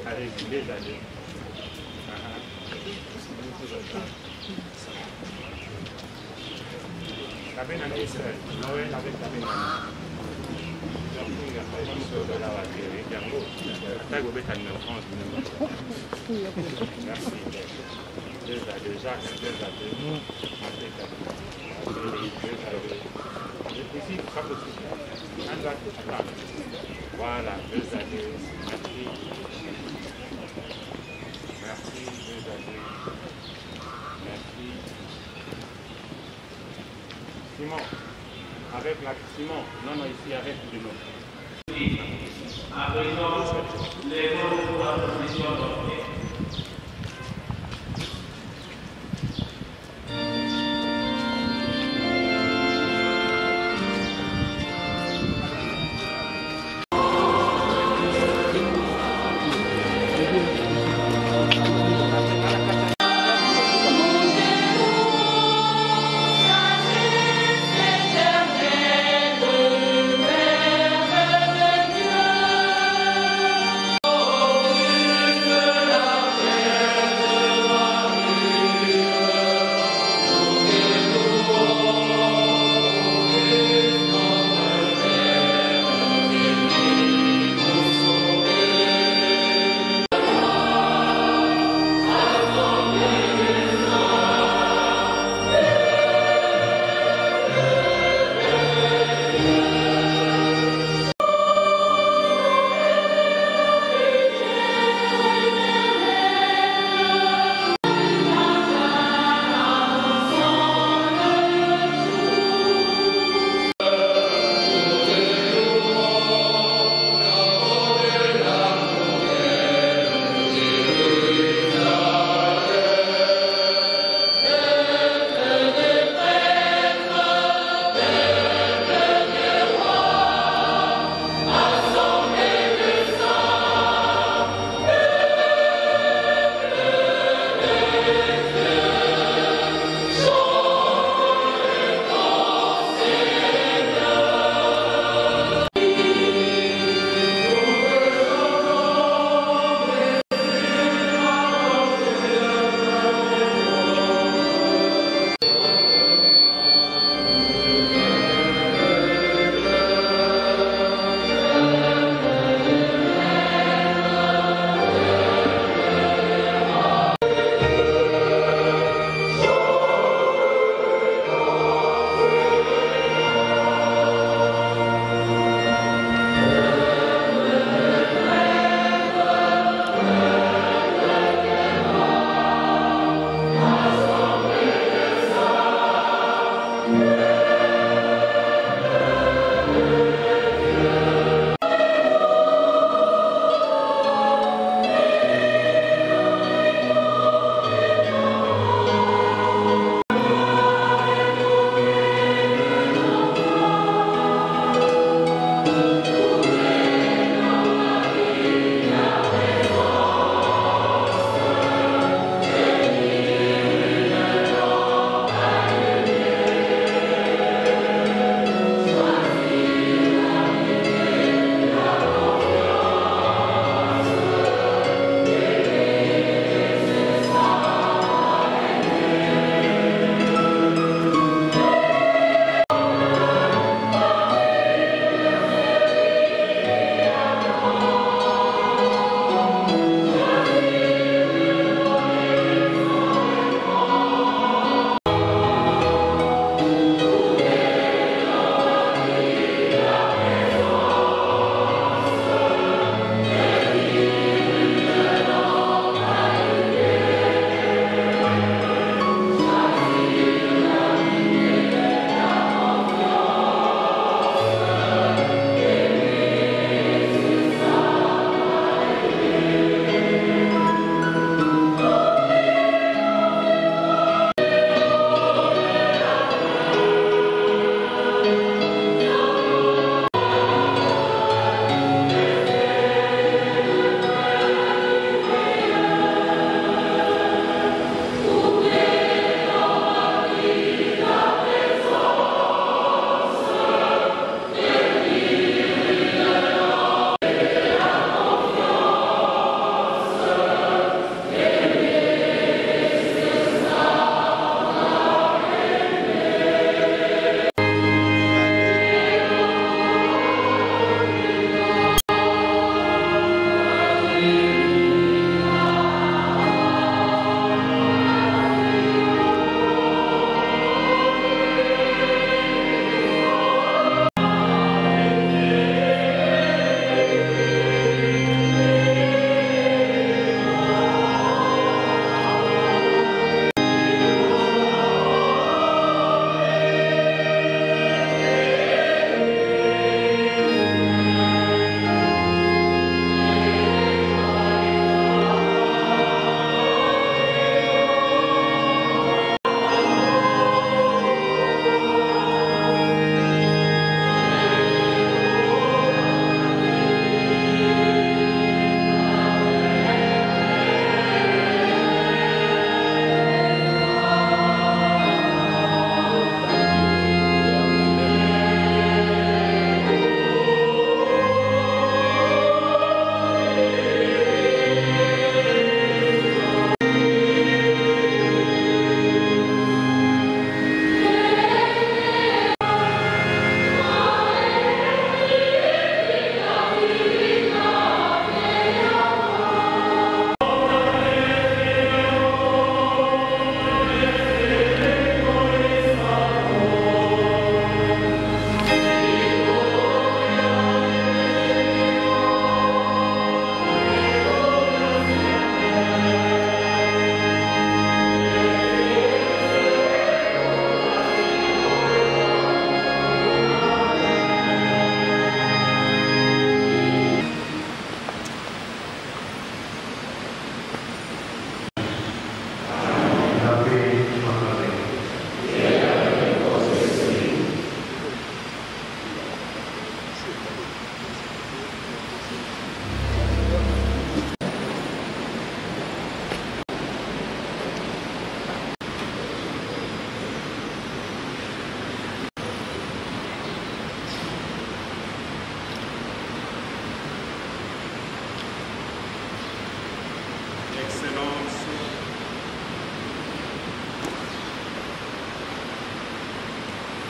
avec les années. La peine en Israël, Noël avec la peine en merci. Deux Jacques, deux années. Voilà, deux années. Merci. Merci, deux années. Merci. Simon, avec la Simon, non, ici avec le nom. À présent, les votes pour la commission d'ordre.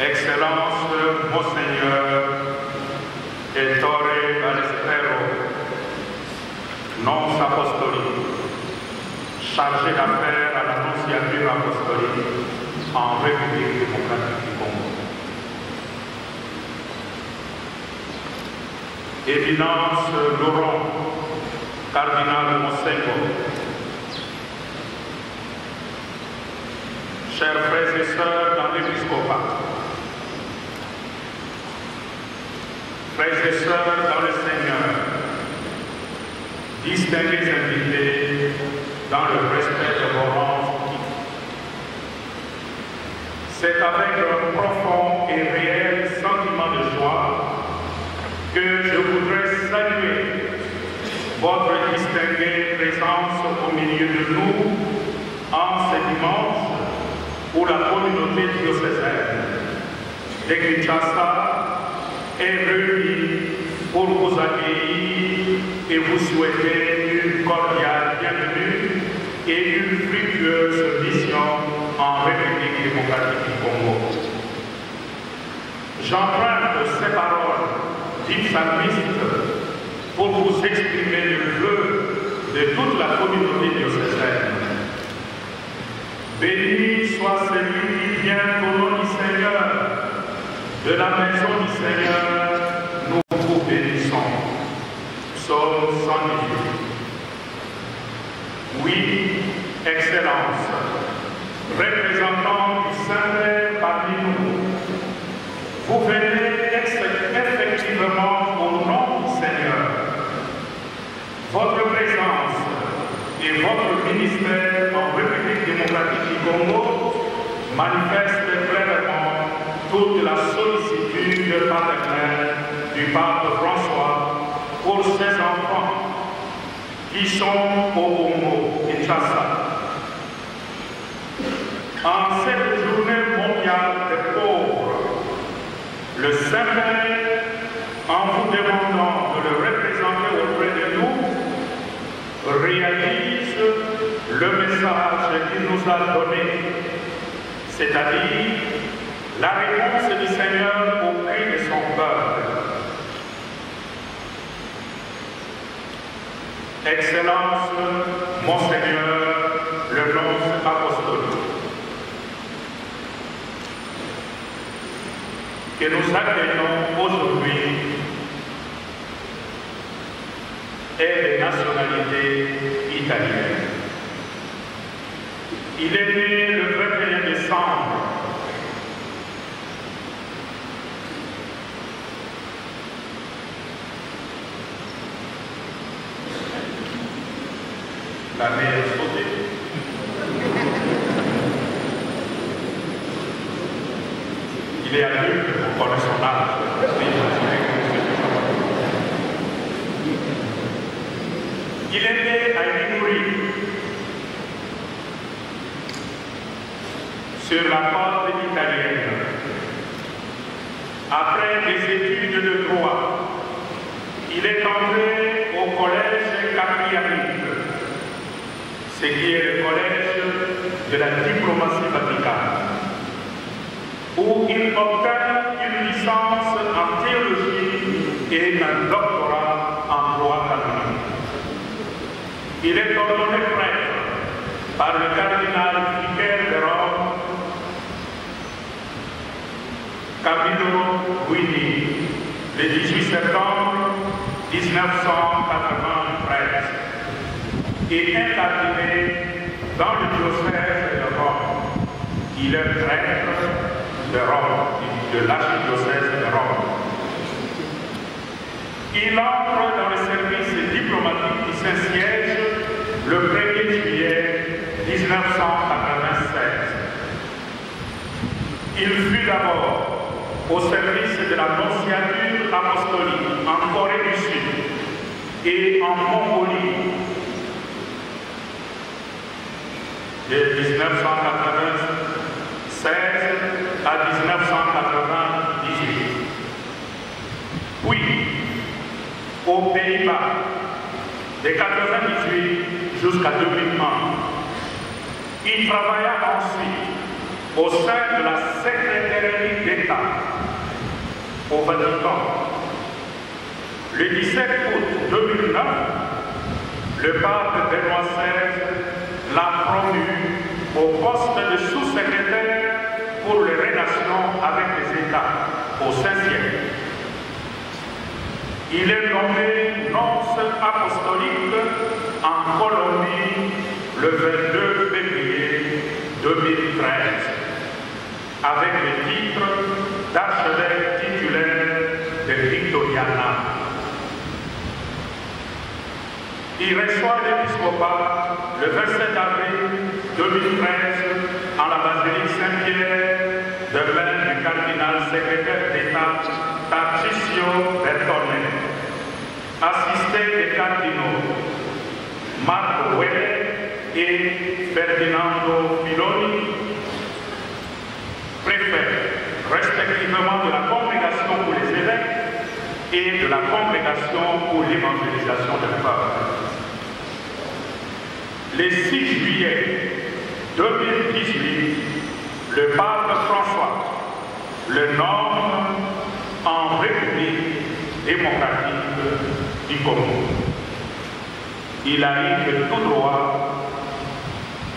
Excellence, Monseigneur Ettore Ballestero, nonce apostolique, chargé d'affaires à l'annonciature apostolique en République démocratique du Congo. Éminence Laurent, cardinal Monsengo, chers frères et sœurs dans l'épiscopat, frères et sœurs dans le Seigneur, distingués invités dans le respect de vos rangs, c'est avec un profond et réel sentiment de joie que je voudrais saluer votre distinguée présence au milieu de nous en ce dimanche où la communauté diocésaine de Kinshasa est réunie pour vous accueillir et vous souhaiter une cordiale bienvenue et une fructueuse mission en République démocratique du Congo. J'emprunte ces paroles d'une psalmiste pour vous exprimer le vœu de toute la communauté diocésaine. Béni soit celui qui vient au nom du Seigneur, de la maison du Seigneur, nous vous bénissons. Psaume 118. Oui, Excellence, représentant du Saint-Père parmi nous, vous venez effectivement au nom du Seigneur. Votre présence et votre ministère en République démocratique du Congo manifestent clairement toute la sollicitude paternelle du pape François pour ses enfants qui sont au Congo et Kinshasa. En cette journée mondiale des pauvres, le Saint-Père, en vous demandant de le représenter auprès de nous, réalise le message qu'il nous a donné, c'est-à-dire la réponse du Seigneur au cri de son peuple. Excellence, Monseigneur, le nonce apostolique, que nous accueillons aujourd'hui est de nationalité italienne. Il est né le 21 décembre l'année est sautée. Il est adulte pour connaître son âge. Il est né à Limouri, sur la côte italienne. Après des études de droit, il est entré au collège Capriani, ce qui est le collège de la diplomatie vaticane, où il obtint une licence en théologie et un doctorat en droit canonique. Il est ordonné prêtre par le cardinal vicaire de Rome, Camillo Guidi, le 18 septembre 1993, et incardiné dans le diocèse de Rome. Il est prêtre de Rome, de l'archidiocèse de Rome. Il entre dans le service diplomatique du Saint-Siège le 1er juillet 1996. Il fut d'abord au service de la nonciature apostolique en Corée du Sud et en Mongolie de 1996 à 1998. Puis, aux Pays-Bas, de 1998 jusqu'à 2001. Il travailla ensuite au sein de la secrétairerie d'État au Vatican. Le 17 août 2009, le pape Benoît XVI l'a promu au poste de sous-secrétaire pour les relations avec les États au Saint-Siège. Il est nommé nonce apostolique en Colombie le 22 février 2013 avec le titre d'archevêque titulaire de Victoriana. Il reçoit l'épiscopat le 27 avril 2013 en la basilique Saint-Pierre de main du cardinal secrétaire d'État Tarcisio Bertone, assisté des cardinaux Marco Welle et Ferdinando Filoni, préfets respectivement de la congrégation pour les évêques et de la congrégation pour l'évangélisation du peuple. Le 6 juillet 2018, le pape François le nomme en République démocratique du Congo. Il arrive tout droit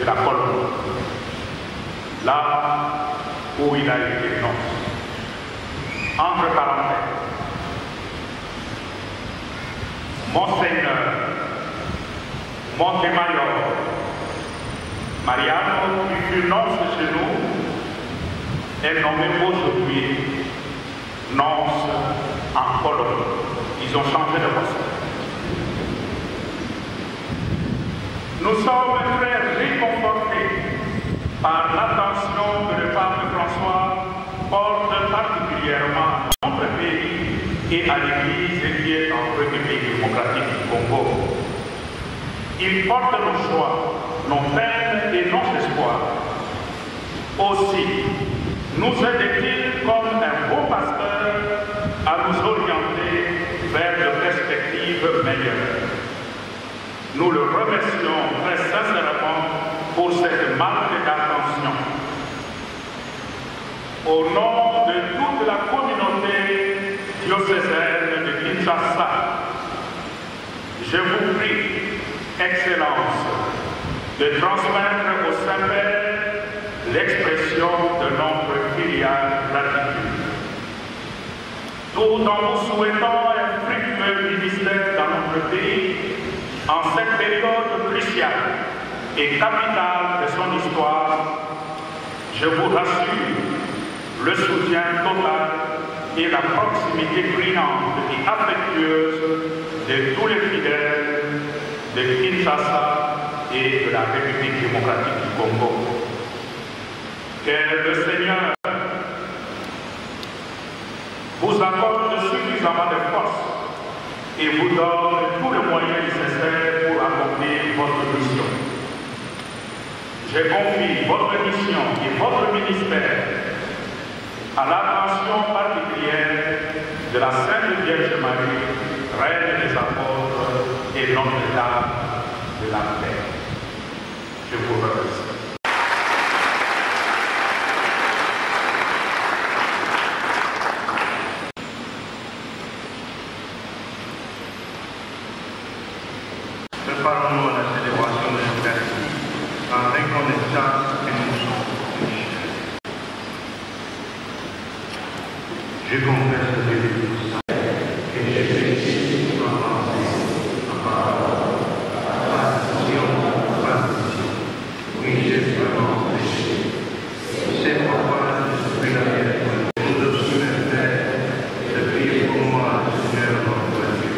de la Colombie, là où il a été nommé. Entre parenthèses, Monseigneur Montemayor Mariano, qui fut nonce chez nous, est nommé aujourd'hui nonce en Colombie. Ils ont changé de poste. Nous sommes très réconfortés par l'attention que le pape François porte particulièrement à notre pays et à l'Église qui est en République démocratique du Congo. Il porte nos choix, nos peines et nos espoirs. Aussi, nous aide-t-il comme un beau pasteur à nous orienter vers de perspectives meilleures. Nous le remercions très sincèrement pour cette marque d'attention. Au nom de toute la communauté diocésaine de Kinshasa, je vous prie, Excellence, de transmettre au Saint-Père l'expression de notre filiale gratitude. Tout en vous souhaitant un fructueux ministère dans notre pays, en cette période cruciale et capitale de son histoire, je vous rassure, le soutien total et la proximité brillante et affectueuse de tous les fidèles de Kinshasa et de la République démocratique du Congo. Que le Seigneur vous accorde suffisamment de force et vous donne tous les moyens nécessaires pour accomplir votre mission. Je confie votre mission et votre ministère à l'attention particulière de la Sainte Vierge Marie, Reine des apôtres et Notre-Dame de la paix. Je vous remercie. Préparons-nous à la célébration de l'Eucharistie en reconnaissance que nous sommes pécheurs. Je confesse que Dieu que j'ai péché en pensée, en parole, par action, par action. Oui, j'ai vraiment péché. C'est pourquoi je suis la vérité. Nous te soumettons de prier pour moi, Seigneur notre Dieu.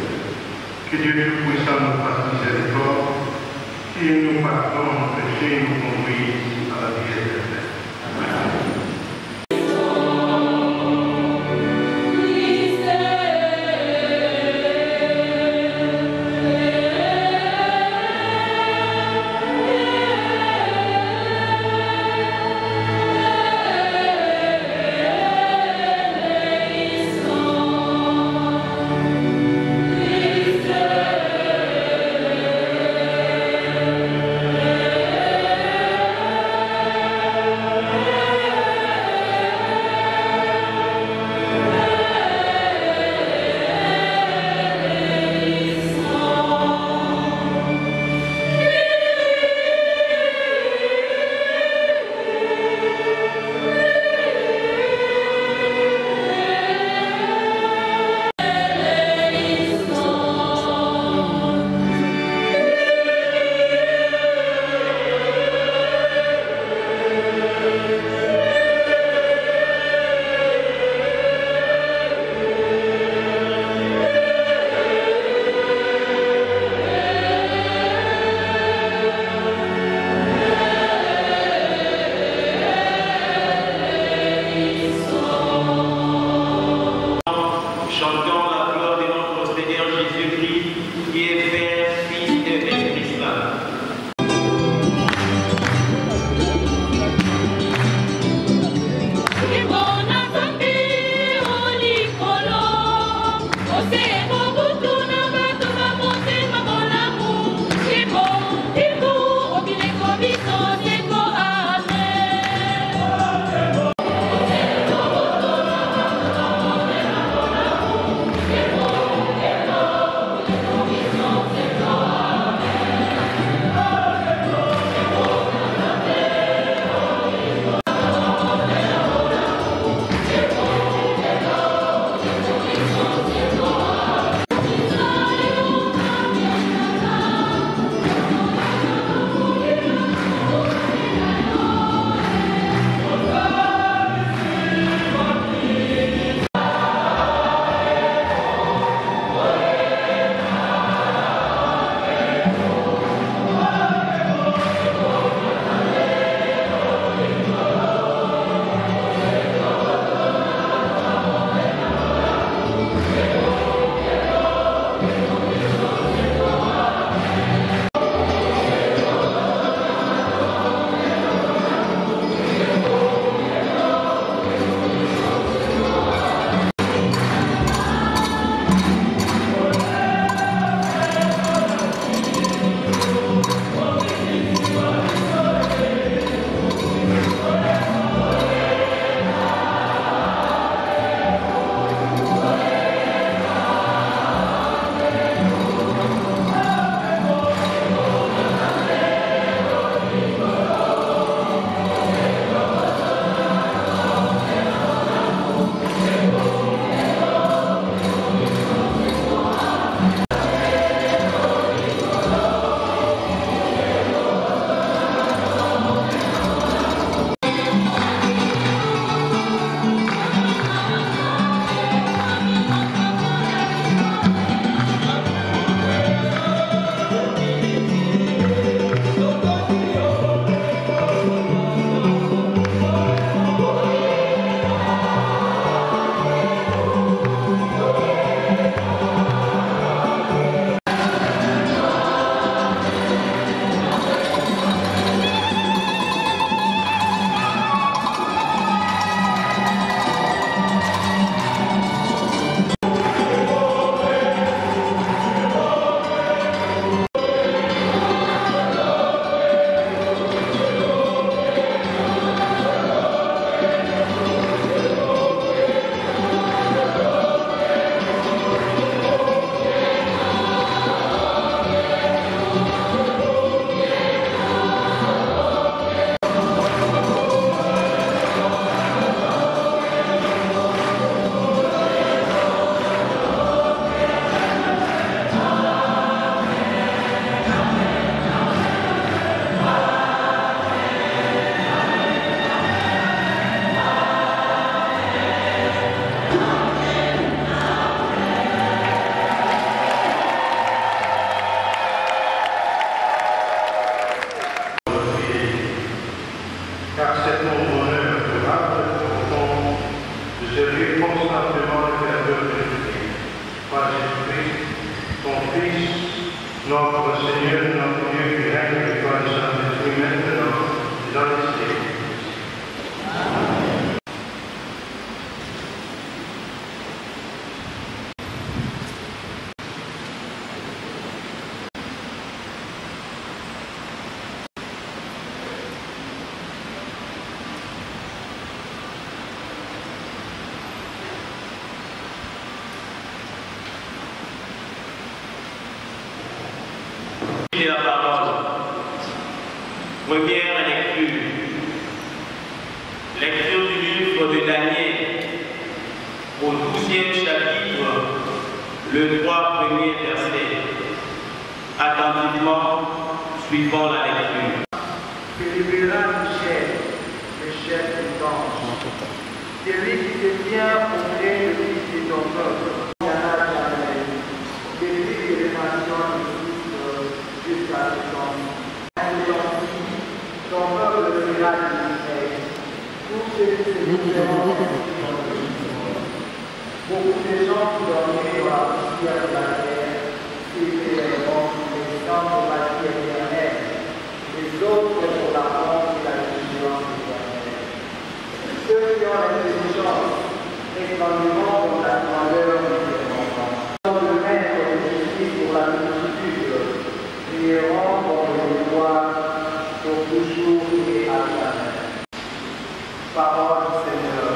Que Dieu Tout-Puissant nous fasse miséricorde, qu'il nous pardonne nos péchés et nous conduise à la vie éternelle. Amen. car c'est ton honneur durable au fond de servir constamment le Créateur de l'Esprit, par Jésus-Christ, ton Fils, notre Seigneur, notre Dieu qui règne avec toi le Saint-Esprit maintenant et dans les siècles. La parole. Première lecture. Lecture du livre de Daniel, au 12e chapitre, le 3 premiers versets. Attentivement, suivons la lecture. Tu libéras Michel, le chef du temple, celui qui te tient auprès de Christ de ton peuple. Il y en a jamais. Depuis que les nations jusqu'à ce temps. Ton peuple sera libéré. Tous ceux qui se libéreront beaucoup de gens qui dormaient dans la poussière de la terre, qui libéreront les gens pour la vie éternelle, les autres pour la honte et la vigilance éternelle. Ceux qui ont l'intelligence répandront dans la grandeur de tes enfants. Le maître de justice pour la multitude. Prierons pour le roi pour toujours et à jamais. Parole du Seigneur.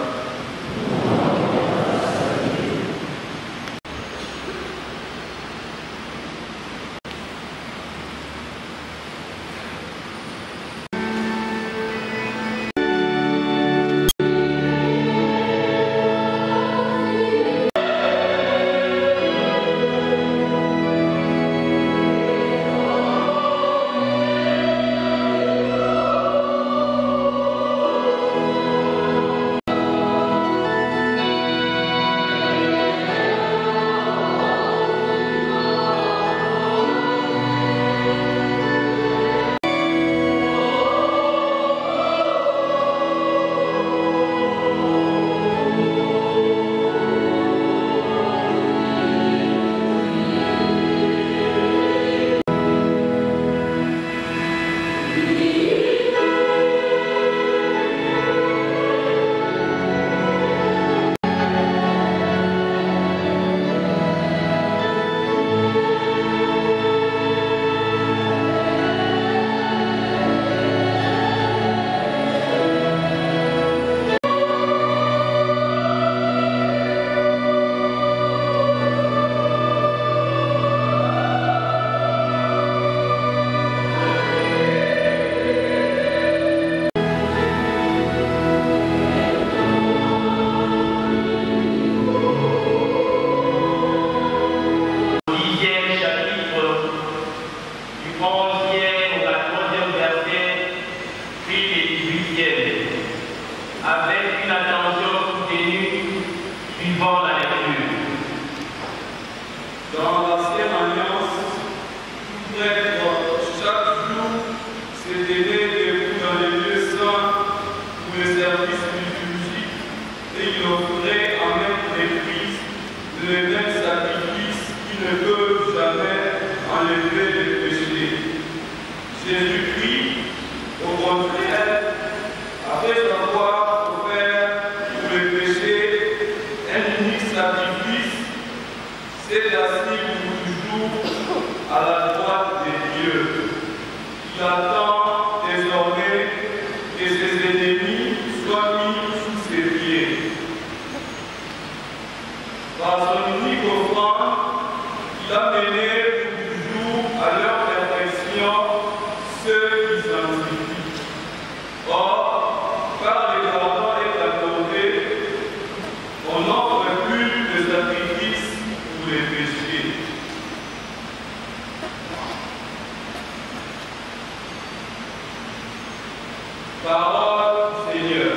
Parole du Seigneur.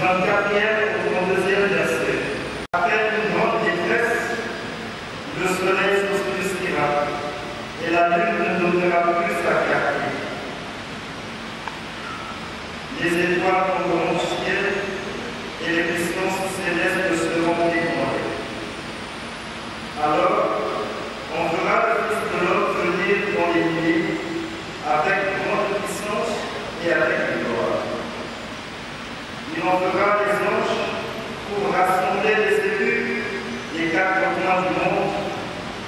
34e au 32e verset. Après une grande détresse, le soleil s'obscurcira et la lune ne donnera plus sa clarté. Les étoiles tomberont du ciel et les puissances célestes seront ébranlées. Alors, on verra le Fils de l'homme venir dans les nuées avec grande puissance et avec gloire. Il enverra les anges pour rassembler les élus des quatre coins du monde,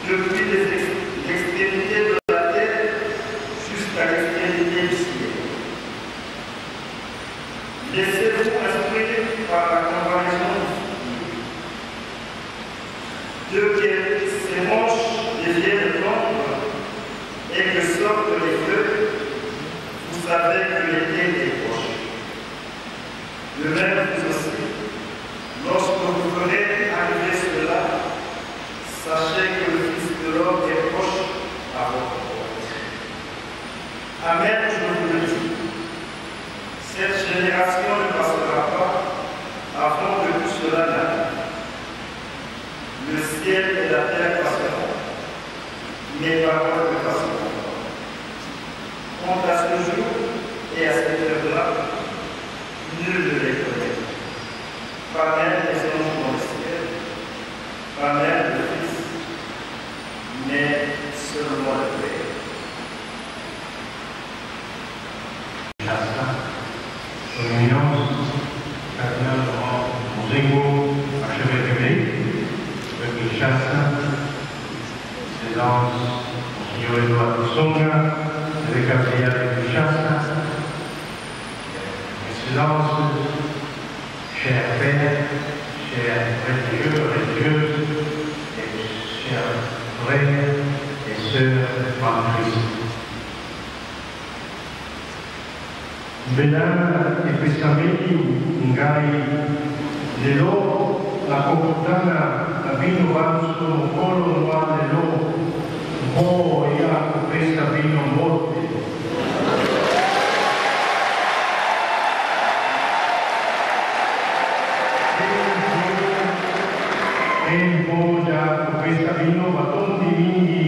depuis l'extrémité de la terre jusqu'à l'extrémité du ciel. Laissez-vous instruire par la comparaison de que s'émanchent les vieilles plantes et que sortent les feuilles, vous savez que l'été est proche. De même, vous aussi, lorsque vous verrez arriver cela, sachez que le Fils de l'homme est proche à votre porte. Amen, je vous le dis. Cette génération ne passera pas avant que tout cela n'arrive. Le ciel et la terre passeront, mes paroles ne passeront pas. Quant à ce jour et à cette heure-là, nul ne les connaît. Pas même les anges dans le ciel, pas même le Fils, mais seulement le Père. Son Éminence, Cardinal Laurent Monzengo, archevêque évêque de Kinshasa, Excellence Monseigneur Edouard Songa, évêque cardinal de Kinshasa, Excellence, chers pères, chers religieux, religieuses, et chers frères et sœurs en Christ. Bella e questa ngai nell'oro la computana la vino vanzo un colo uguale nell'oro un po' ia questa vino morte e un po' già questa vino ma tutti vini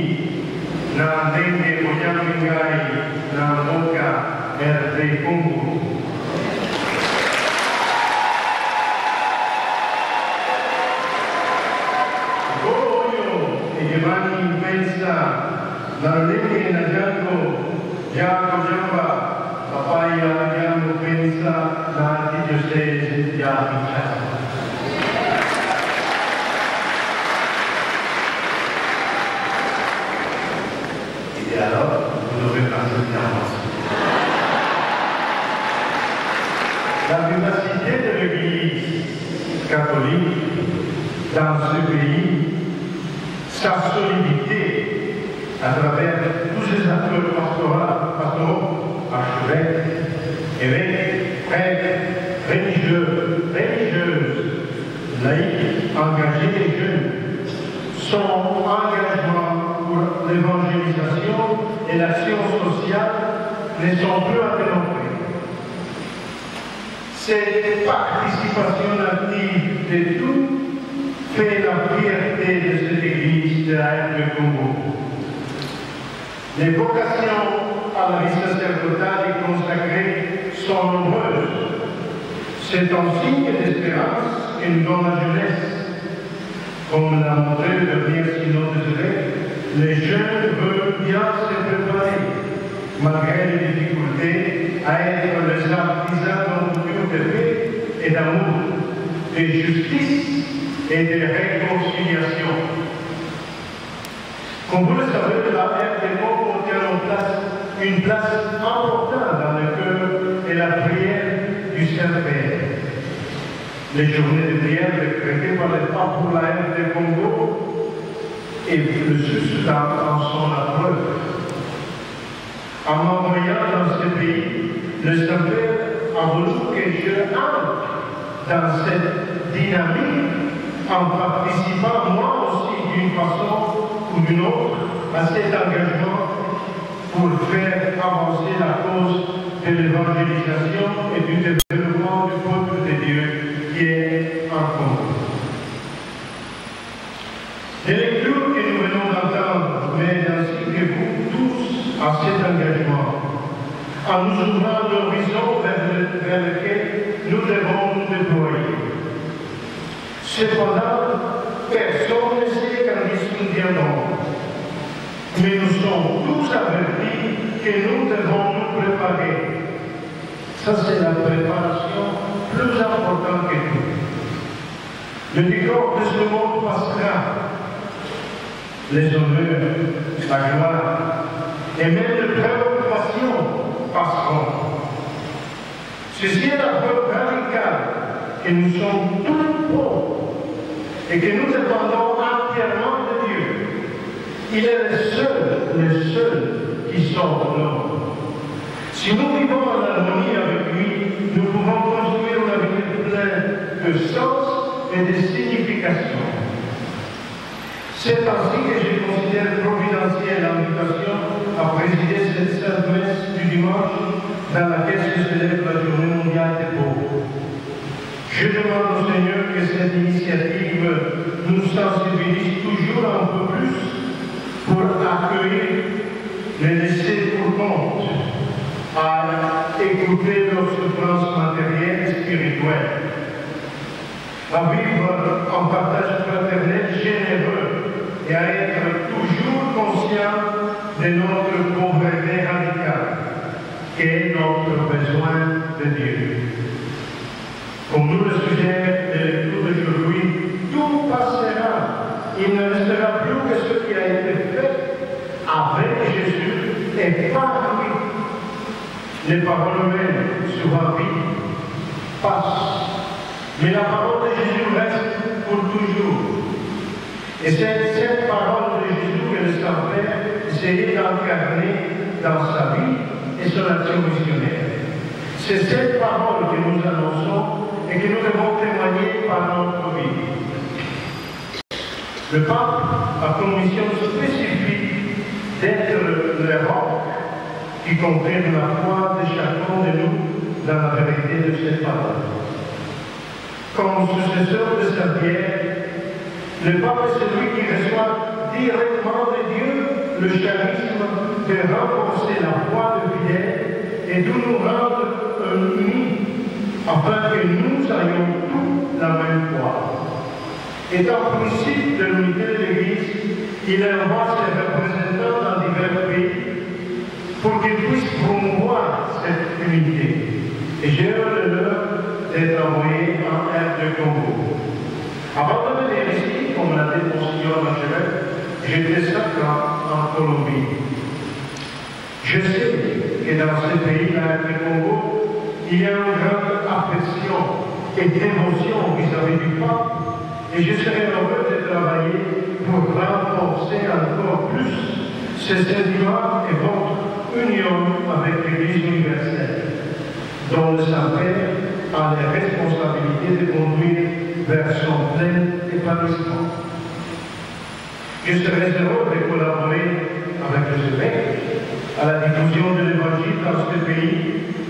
na dente vogliamo ngai na bocca RD Congo. Goyo e Giovanni pensa la legge in Gianco, Giacomo Giamba, Papaya Gianco pensa la archidiocesi di Kinshasa. Et alors, vous devez passer bien. La vivacité de l'Église catholique dans ce pays, sa solidité à travers tous ces acteurs pastoraux, archevêques, évêques, prêtres, religieux, religieuses, laïcs, engagés et jeunes, son engagement pour l'évangélisation et l'action sociale ne sont plus interrompus. Cette participation active de tout fait la fierté de cette Église de la RD Congo. Les vocations à la vie sacerdotale et consacrée sont nombreuses. C'est un signe d'espérance que nous donne la jeunesse. Comme l'a montré le dernier synode des évêques, les jeunes veulent bien se préparer, malgré les difficultés, à être les artisans de paix et d'amour, de justice et de réconciliation. Comme vous le savez, la RD Congo tient une place importante dans le cœur et la prière du Saint-Père. Les journées de prière décrétées par le pape pour la RD Congo et le Sud-Soudan en sont la preuve. En m'envoyant dans ce pays, le Saint-Père a voulu que je entre dans cette dynamique en participant moi aussi d'une façon ou d'une autre à cet engagement pour faire avancer la cause de l'évangélisation et du développement du peuple de Dieu nous devons nous déployer. Cependant, personne ne sait quand ils viendront. Mais nous sommes tous avertis que nous devons nous préparer. Ça, c'est la préparation plus importante que tout. Le décor de ce monde passera. Les honneurs, la gloire et même les préoccupations passeront. Ceci est la preuve radicale que nous sommes tous pauvres et que nous dépendons entièrement de Dieu. Il est le seul qui sauve l'homme. Si nous vivons en harmonie avec lui, nous pouvons construire une avenir plein de sens et de signification. C'est ainsi que je considère providentielle l'invitation à présider cette sainte messe du dimanche dans laquelle se célèbre la journée mondiale des pauvres. Je demande au Seigneur que cette initiative nous sensibilise toujours un peu plus pour accueillir les laissés pour compte, à écouter leurs souffrances matérielles et spirituelles, à vivre en partage fraternel généreux et à être toujours conscient de notre pauvreté radicale, qui est notre besoin de Dieu. Comme nous le suggère le lecture d'aujourd'hui, tout passera. Il ne restera plus que ce qui a été fait avec Jésus et par lui. Les paroles humaines sur la vie passent, mais la parole de Jésus reste pour toujours. Et c'est cette parole de Jésus que le Saint-Père essayait d'incarner dans sa vie et son action missionnaire. C'est cette parole que nous annonçons et que nous devons témoigner par notre vie. Le pape a comme mission spécifique d'être le roc qui confirme la foi de chacun de nous dans la vérité de cette parole. Comme successeur de Saint-Pierre, le pape est celui qui reçoit directement de Dieu le charisme de renforcer la foi de fidèles et de nous rendre unis afin que nous ayons tous la même foi. Étant principe de l'unité de l'Église, il envoie ses représentants dans divers pays pour qu'ils puissent promouvoir cette unité. Et j'ai eu l'honneur d'être envoyé en R de Congo. Avant de venir ici, comme l'a dit Monseigneur l'archevêque, j'étais 5 ans en Colombie. Je sais que dans ce pays-là, le Congo, il y a une grande affection et dévotion vis-à-vis du pape, et je serais heureux de travailler pour renforcer encore plus ce sentiment et votre union avec l'Église universelle, dont le Saint-Père a la responsabilité de conduire vers son plein épanouissement. Je serais heureux de collaborer avec les évêques à la diffusion de l'Évangile dans ce pays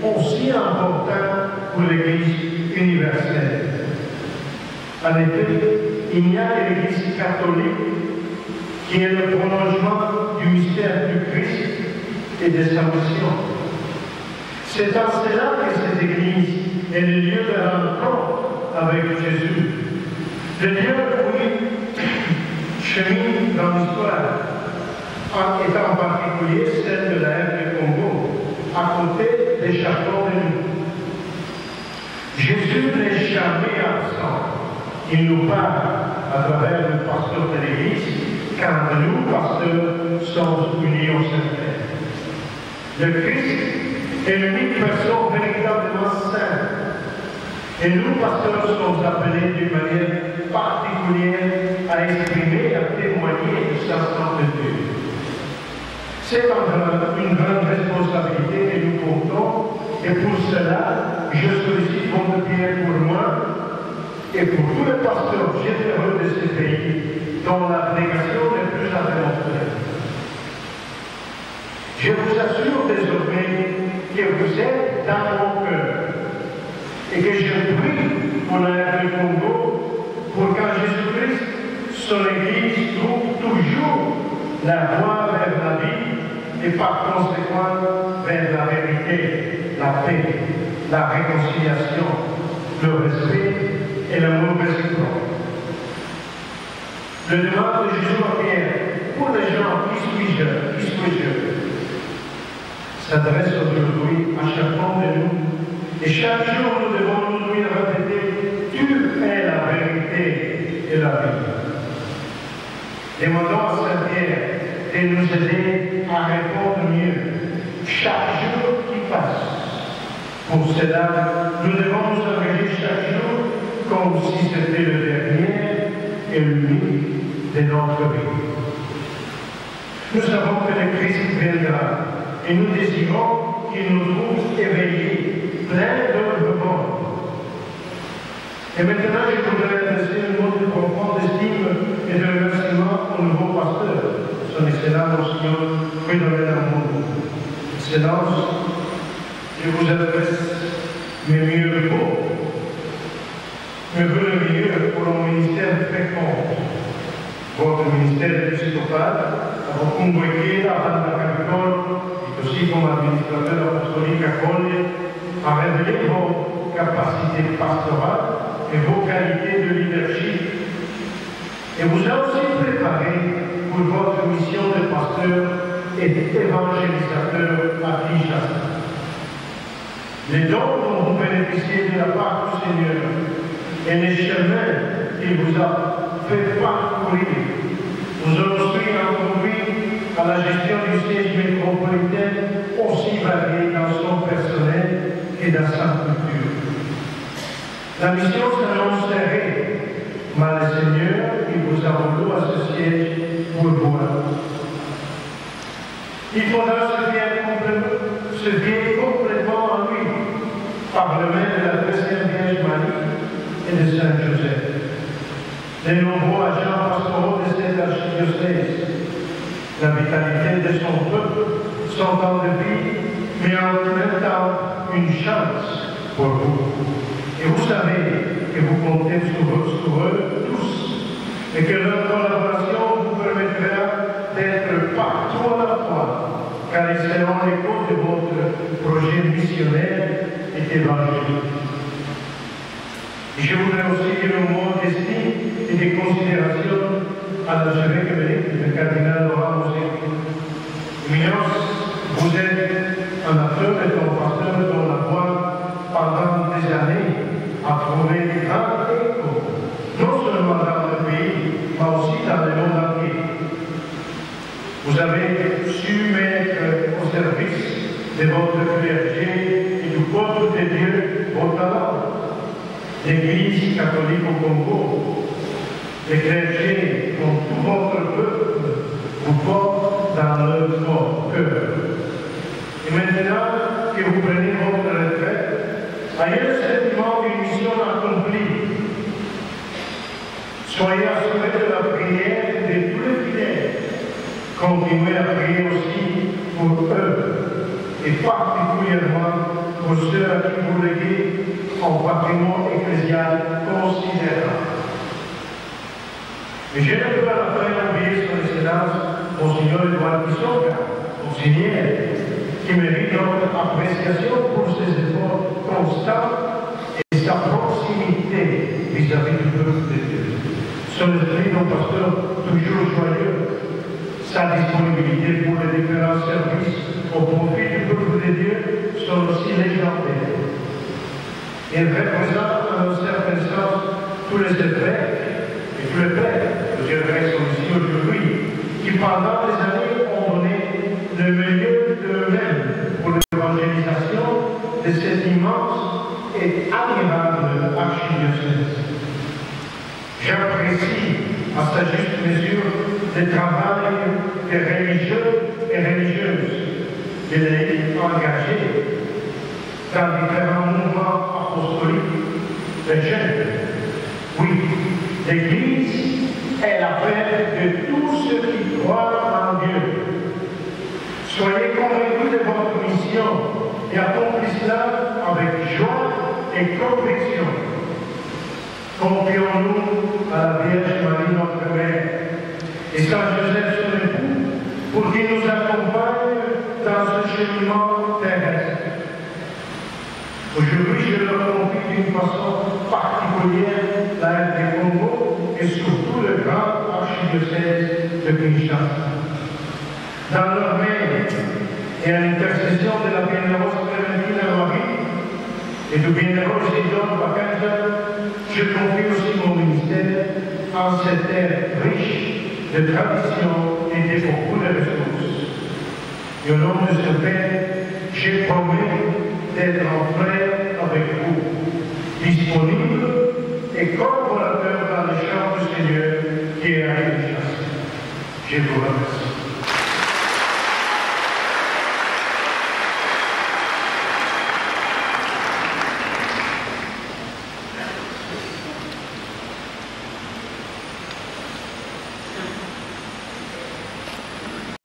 aussi important pour l'Église universelle. En effet, il n'y a que l'Église catholique qui est le prolongement du mystère du Christ et de sa mission. C'est en cela que cette Église est le lieu de rencontre avec Jésus. Le lieu où il chemine dans l'histoire, est en particulier celle de la R du Congo, à côté de chacun de nous. Jésus n'est jamais absent. Il nous parle à travers le pasteur de l'Église, quand nous, pasteurs, sommes unis au Saint-Père. Le Christ est l'unique personne véritablement sainte. Et nous, pasteurs, sommes appelés d'une manière particulière à exprimer et à témoigner de sa sainteté. C'est une grande responsabilité que nous portons, et pour cela, je sollicite votre prière pour moi et pour tous les pasteurs généreux de ce pays, dont la prédication n'est plus à démontrer. Je vous assure désormais que vous êtes dans mon cœur et que je prie pour la R du Congo pour qu'en Jésus-Christ, son Église trouve toujours la voie vers la vie et par conséquent vers la vérité, la paix, la réconciliation, le respect et l'amour réciproque. Le demande de Jésus à Pierre, pour les gens qui suis-je, s'adresse aujourd'hui à chacun de nous. Et chaque jour, nous devons lui répéter, tu es la vérité et la vie. Demandons à Saint-Pierre de nous aider à répondre mieux chaque jour qui passe. Pour cela, nous devons nous engager chaque jour comme si c'était le dernier et l'unique de notre vie. Nous savons que le Christ viendra et nous désirons qu'il nous trouve éveillés, pleins de rebond. Et maintenant, je voudrais adresser un mot de profonde estime et de remerciement au nouveau pasteur, son Excellence Monsignor Fridolin Amour. Excellence, je vous adresse mes mieux mots, mes voeux le mieux pour le ministère fécond. Votre ministère épiscopal a beaucoup convoqué avant la Capitole, et aussi comme administrateur apostolique à Colle, a révélé vos capacités pastorales et vos qualités de leadership. Et vous a aussi préparé pour votre mission de pasteur et d'évangélisateur à Kinshasa. Les dons dont vous bénéficiez de la part du Seigneur et les chemins qu'il vous a fait parcourir vous ont aussi conduit à la gestion du siège métropolitain aussi varié dans son personnel et dans sa culture. La mission s'annonce serrée, mais le Seigneur, il vous a voulu à ce siège pour vous. Il faudra se fier complètement à lui, par le main de la Très-Sainte Vierge Marie et de Saint Joseph. Les nombreux agents pastoraux de cette archidiocèse, la vitalité de son peuple, son temps de vie, mais en même temps une chance pour vous. Et vous savez que vous comptez sur eux tous, et que leur collaboration vous permettra d'être partout à la fois, car ils seront l'écho de votre projet missionnaire et évangélique. Et je voudrais aussi dire un mot d'estime et de considération à l'archevêque émérite, le cardinal Laurent Moselle. Minos, vous êtes un acteur et un pasteur dont la voix, pendant des années, a trouvé grand écho, non seulement dans le pays, mais aussi dans le monde entier. Vous avez su mettre au service de votre clergé et du peuple de Dieu vos talents. L'Église catholique au Congo, les clergés, comme tout votre peuple, vous portent dans leur cœur. Et maintenant que vous prenez votre retraite, ayez le sentiment d'une mission accomplie. Soyez assurés de la prière de tous les fidèles. Continuez à prier aussi pour eux, et particulièrement pour ceux à qui vous léguez un patrimoine ecclésial considérable. Mais je ne peux pas la faire oublier son Excellence, Monsignor Edouard Kisonga, auxiliaire, qui mérite notre appréciation pour ses efforts constants et sa proximité vis-à-vis du peuple de Dieu. Son esprit d'un pasteur toujours joyeux, sa disponibilité pour les différents services au profit du peuple de Dieu sont aussi légendaires. Il représente en un certain sens tous les évêques et tous les pères, les évêques sont ici aujourd'hui, qui pendant des années ont donné le meilleur d'eux-mêmes pour l'évangélisation de cette immense et admirable archidiocèse. J'apprécie à sa juste mesure le travail des religieux et religieuses de l'Église engagée dans différents mouvements apostoliques de jeunes. Oui, l'Église est l'affaire de tous ceux qui croient en Dieu. Soyez convaincus de votre mission et accomplissez-la avec joie et conviction. Confions-nous à la Vierge Marie, notre Mère, et Saint Joseph, son époux, pour qu'il nous accompagne dans ce cheminement terrestre. Aujourd'hui, je leur confie d'une façon particulière la des Congo et surtout le grand archidiocèse de Kinshasa. Dans leur main et à l'intercession de la bienheureuse Clémentine Marie et du bienheureux Isidore Bakanja, je confie aussi mon ministère en cette terre riche de traditions et de beaucoup de ressources. Et au nom de ce Père, j'ai promis d'être en frère avec vous, disponible et collaborateur dans le champ du Seigneur qui est à Kinshasa. Je vous remercie.